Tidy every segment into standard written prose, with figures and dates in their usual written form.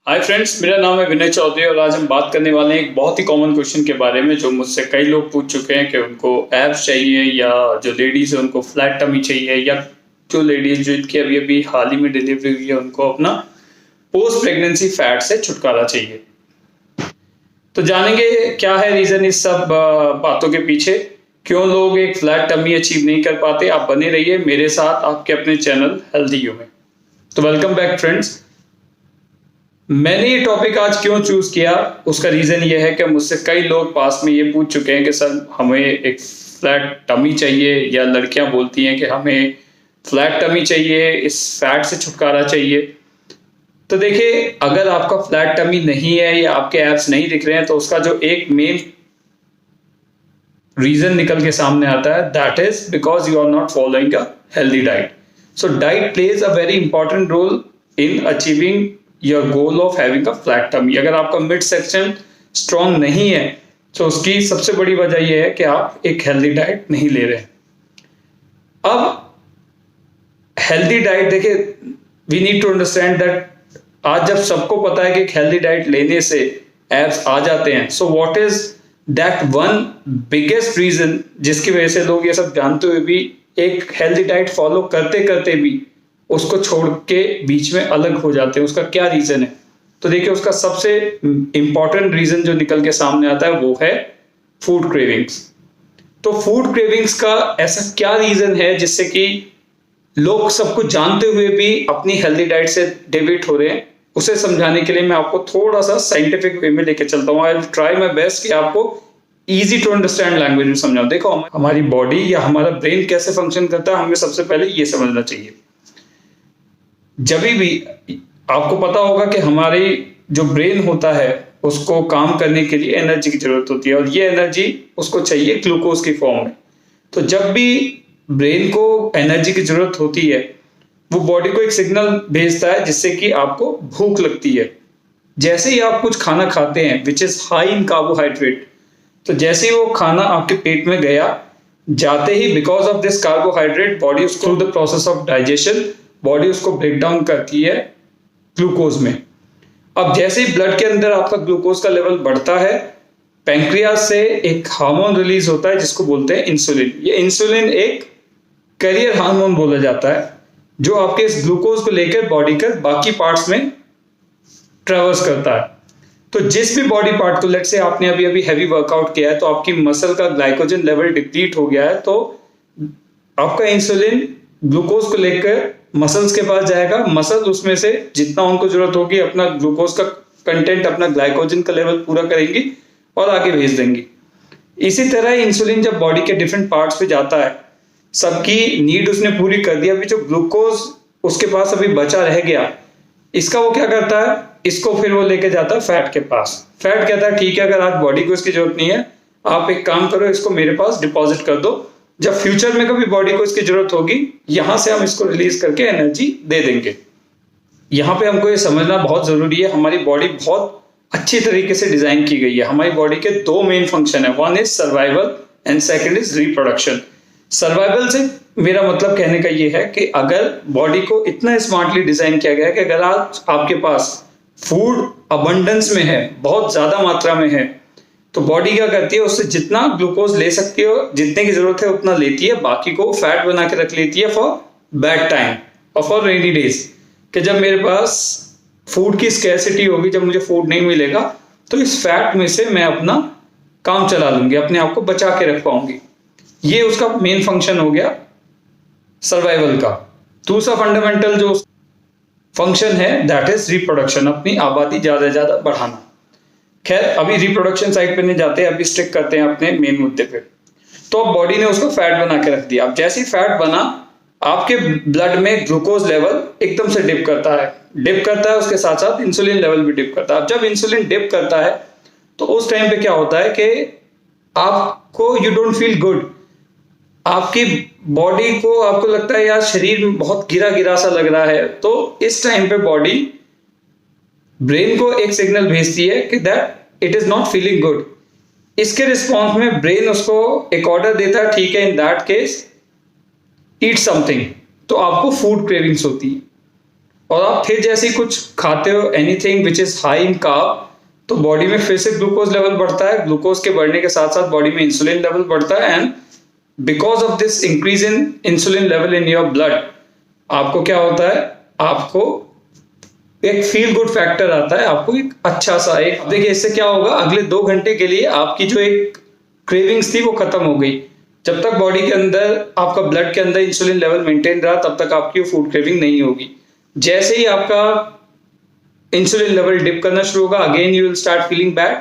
Hi friends, मेरा नाम है विनय चौधरी और आज हम बात करने वाले हैं एक बहुत ही कॉमन क्वेश्चन के बारे में जो मुझसे कई लोग पूछ चुके हैं कि उनको एब्स चाहिए या जो लेडीज है उनको फ्लैट टमी चाहिए या जो लेडीज जिनकी अभी अभी हाल ही में डिलीवरी हुई है उनको अपना पोस्ट प्रेगनेंसी फैट से छुटकारा चाहिए। तो जानेंगे क्या है रीजन इस सब बातों के पीछे, क्यों लोग एक फ्लैट टमी अचीव नहीं कर पाते। आप बने रहिए मेरे साथ आपके अपने चैनल हेल्दी यू में। तो वेलकम बैक फ्रेंड्स। मैंने ये टॉपिक आज क्यों चूज किया, उसका रीजन ये है कि मुझसे कई लोग पास में ये पूछ चुके हैं कि सर हमें एक फ्लैट टमी चाहिए, या लड़कियां बोलती हैं कि हमें फ्लैट टमी चाहिए, इस फैट से छुटकारा चाहिए। तो देखिए, अगर आपका फ्लैट टमी नहीं है या आपके एब्स नहीं दिख रहे हैं तो उसका जो एक मेन रीजन निकल के सामने आता है, that is because you are not following a healthy diet. So diet plays a very important role in achieving your goal of having a flat tummy. अगर आपका मिड सेक्शन स्ट्रॉन्ग नहीं है तो उसकी सबसे बड़ी वजह यह है कि आप एक हेल्दी डाइट नहीं ले रहे हैं। अब हेल्दी डाइट, देखिए, we need to understand that आज जब सबको पता है कि एक हेल्दी डाइट लेने से एब्स आ जाते हैं, so what is that one biggest reason जिसकी वजह से लोग ये सब जानते हुए भी एक हेल्दी डाइट फॉलो करते करते भी उसको छोड़ के बीच में अलग हो जाते हैं। उसका क्या रीजन है? तो देखिए, उसका सबसे इंपॉर्टेंट रीजन जो निकल के सामने आता है वो है फूड क्रेविंग्स। तो फूड क्रेविंग्स का ऐसा क्या रीजन है जिससे कि लोग सब कुछ जानते हुए भी अपनी हेल्दी डाइट से डेविएट हो रहे हैं, उसे समझाने के लिए मैं आपको थोड़ा सा साइंटिफिक वे में लेके चलता हूँ। I will try my best कि आपको इजी टू अंडरस्टैंड लैंग्वेज में समझाऊं। देखो, हमारी बॉडी या हमारा ब्रेन कैसे फंक्शन करता है हमें सबसे पहले ये समझना चाहिए। जब भी आपको पता होगा कि हमारी जो ब्रेन होता है उसको काम करने के लिए एनर्जी की जरूरत होती है और ये एनर्जी उसको चाहिए ग्लूकोज की फॉर्म में। तो जब भी ब्रेन को एनर्जी की जरूरत होती है वो बॉडी को एक सिग्नल भेजता है जिससे कि आपको भूख लगती है। जैसे ही आप कुछ खाना खाते हैं which is high in carbohydrate, तो जैसे ही वो खाना आपके पेट में गया, जाते ही because of this carbohydrate body उसको through the process of digestion body उसको ब्रेक डाउन करती है ग्लूकोज में। अब जैसे ही ब्लड के अंदर आपका ग्लूकोज का लेवल बढ़ता है, पैंक्रियास से एक हार्मोन रिलीज होता है जिसको बोलते हैं इंसुलिन। ये इंसुलिन एक कैरियर हार्मोन बोला जाता है जो आपके इस ग्लूकोज को लेकर बॉडी के बाकी पार्ट्स में ट्रेवर्स करता है। तो जिस भी बॉडी पार्ट को, लेट्स से आपने अभी अभी हैवी वर्कआउट किया है तो आपकी मसल का ग्लाइकोजन लेवल डिप्लीट हो गया है, तो आपका इंसुलिन ग्लूकोज को लेकर मसल्स के पास जाएगा। मसल उसमें से जितना उनको जरूरत होगी अपना ग्लूकोज का कंटेंट, अपना ग्लाइकोजन का लेवल पूरा करेंगी और आगे भेज देंगी। इसी तरह इंसुलिन जब बॉडी के डिफरेंट पार्ट्स पे जाता है, सबकी नीड उसने पूरी कर दी, अभी जो ग्लूकोज उसके पास अभी बचा रह गया, इसका वो क्या करता है, इसको फिर वो लेके जाता है फैट के पास। फैट कहता है ठीक है, अगर आज बॉडी को इसकी जरूरत नहीं है, आप एक काम करो, इसको मेरे पास डिपॉजिट कर दो, जब फ्यूचर में कभी बॉडी को इसकी जरूरत होगी यहां से हम इसको रिलीज करके एनर्जी दे देंगे। यहां पे हमको ये समझना बहुत जरूरी है, हमारी बॉडी बहुत अच्छी तरीके से डिजाइन की गई है। हमारी बॉडी के दो मेन फंक्शन है, one is survival and second is reproduction. Survival से मेरा मतलब कहने का ये है कि अगर बॉडी को इतना स्मार्टली डिजाइन किया गया है कि अगर आज आपके पास फूड अबंडेंस में है, बहुत ज्यादा मात्रा में है, तो बॉडी क्या करती है, उससे जितना ग्लूकोज ले सकती है, जितने की जरूरत है उतना लेती है, बाकी को फैट बना के रख लेती है फॉर बैड टाइम और फॉर रेनी डेज, कि जब मेरे पास फूड की स्कैरसिटी होगी, जब मुझे फूड नहीं मिलेगा, तो इस फैट में से मैं अपना काम चला लूंगी, अपने आप को बचा के रख पाऊंगी। ये उसका मेन फंक्शन हो गया सर्वाइवल का। दूसरा फंडामेंटल जो फंक्शन है दैट इज रिप्रोडक्शन, अपनी आबादी ज्यादा से ज्यादा बढ़ाना। खैर, अभी रिप्रोडक्शन साइड पे नहीं जाते, अभी स्टिक करते हैं अपने मेन मुद्दे पे। तो अब बॉडी ने उसको फैट बना के रख दिया। अब जैसे ही फैट बना, आपके ब्लड में ग्लूकोज लेवल एकदम से डिप करता है, उसके साथ साथ इंसुलिन लेवल भी डिप करता है। अब जब इंसुलिन डिप करता है तो उस टाइम पे क्या होता है कि आपको यू डोंट फील गुड, आपकी बॉडी को आपको लगता है यार शरीर में बहुत गिरा गिरा सा लग रहा है। तो इस टाइम पे बॉडी ब्रेन को एक सिग्नल भेजती है कि that it is not feeling good. इसके रिस्पॉन्स में ब्रेन उसको एक ऑर्डर देता है, ठीक है, in that case eat something. तो आपको फूड क्रेविंग्स होती है। और आप फिर जैसे ही कुछ खाते हो anything which is high in carb, तो बॉडी में फिर से ग्लूकोज लेवल बढ़ता है, ग्लूकोज के बढ़ने के साथ साथ बॉडी में इंसुलिन लेवल बढ़ता है, and because of this increase in insulin level in your blood आपको क्या होता है, आपको एक फील गुड फैक्टर आता है, आपको एक अच्छा सा एक, देखिए इससे क्या होगा, अगले 2 घंटे के लिए आपकी जो एक क्रेविंग्स थी वो खत्म हो गई। जब तक बॉडी के अंदर आपका ब्लड के अंदर इंसुलिन लेवल मेंटेन रहा तब तक आपकी फूड क्रेविंग नहीं होगी। जैसे ही आपका इंसुलिन लेवल डिप करना शुरू होगा, again you will start feeling bad,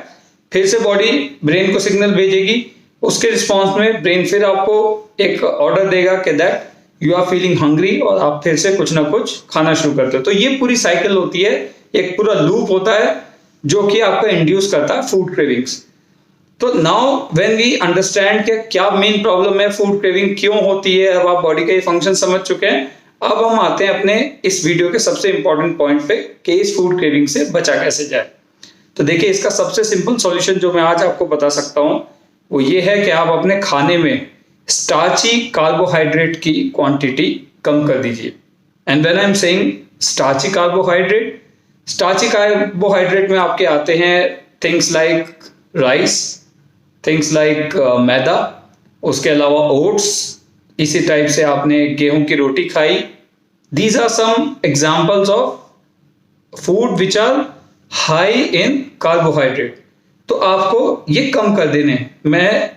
फिर से बॉडी ब्रेन को सिग्नल भेजेगी, उसके रिस्पॉन्स में ब्रेन फिर आपको एक ऑर्डर देगा कि that you are feeling hungry, और आप फिर से कुछ ना कुछ खाना शुरू करते हो। तो ये पूरी साइकिल होती है, एक पूरा लूप होता है जो कि आपको इंड्यूस करता है फूड क्रेविंग्स। तो नाउ व्हेन वी अंडरस्टैंड कि क्या मेन प्रॉब्लम है, फूड क्रेविंग क्यों होती है, अब आप बॉडी का ये फंक्शन समझ चुके हैं, अब हम आते हैं अपने इस वीडियो के सबसे इंपॉर्टेंट पॉइंट पे कि इस फूड क्रेविंग से बचा कैसे जाए। तो देखिए इसका सबसे सिंपल सॉल्यूशन जो मैं आज आपको बता सकता हूं वो ये है कि आप अपने खाने में स्टार्ची कार्बोहाइड्रेट की क्वांटिटी कम कर दीजिए। And when I am saying starchy carbohydrate, starchy carbohydrate में आपके आते हैं things like rice, things like maida, उसके अलावा ओट्स, इसी टाइप से आपने गेहूं की रोटी खाई। These are some examples of food which are high in carbohydrate. तो आपको ये कम कर देने, मैं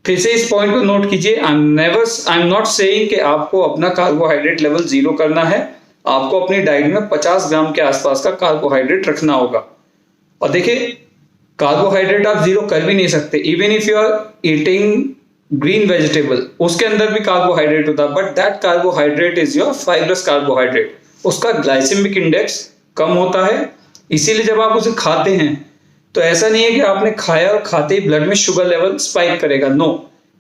फिर से इस पॉइंट को नोट कीजिए, आई एम नॉट सेइंग कि आपको अपना कार्बोहाइड्रेट लेवल 0 करना है, आपको अपनी डाइट में 50 ग्राम के आसपास का कार्बोहाइड्रेट रखना होगा। और देखिए कार्बोहाइड्रेट आप 0 कर भी नहीं सकते, even if you are eating green vegetable, उसके अंदर भी कार्बोहाइड्रेट होता है, but that carbohydrate is your fibrous carbohydrate, उसका ग्लाइसेमिक इंडेक्स कम होता है। इसीलिए जब आप उसे खाते हैं तो ऐसा नहीं है कि आपने खाया और खाते ही ब्लड में शुगर लेवल स्पाइक करेगा, नो,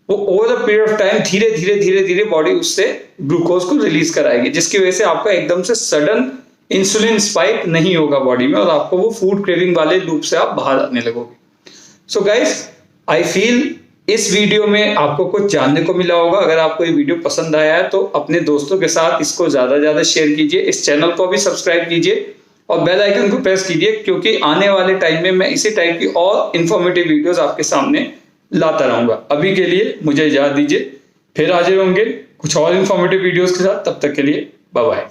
वो over the period of time धीरे धीरे धीरे धीरे बॉडी उससे ग्लूकोज को रिलीज कराएगी, जिसकी वजह से आपका एकदम से सडन इंसुलिन स्पाइक नहीं होगा बॉडी में, और आपको वो फूड क्रेविंग वाले लूप से आप बाहर आने लगोगे। सो गाइस, आई फील इस वीडियो में आपको कुछ जानने को मिला होगा। अगर आपको ये वीडियो पसंद आया है तो अपने दोस्तों के साथ इसको ज्यादा ज्यादा शेयर कीजिए, इस चैनल को भी सब्सक्राइब कीजिए और बेल आइकन को प्रेस कीजिए, क्योंकि आने वाले टाइम में मैं इसी टाइप की और इंफॉर्मेटिव वीडियोस आपके सामने लाता रहूंगा। अभी के लिए मुझे इजाजत दीजिए, फिर हाजिर होंगे कुछ और इंफॉर्मेटिव वीडियोस के साथ, तब तक के लिए बाय बाय।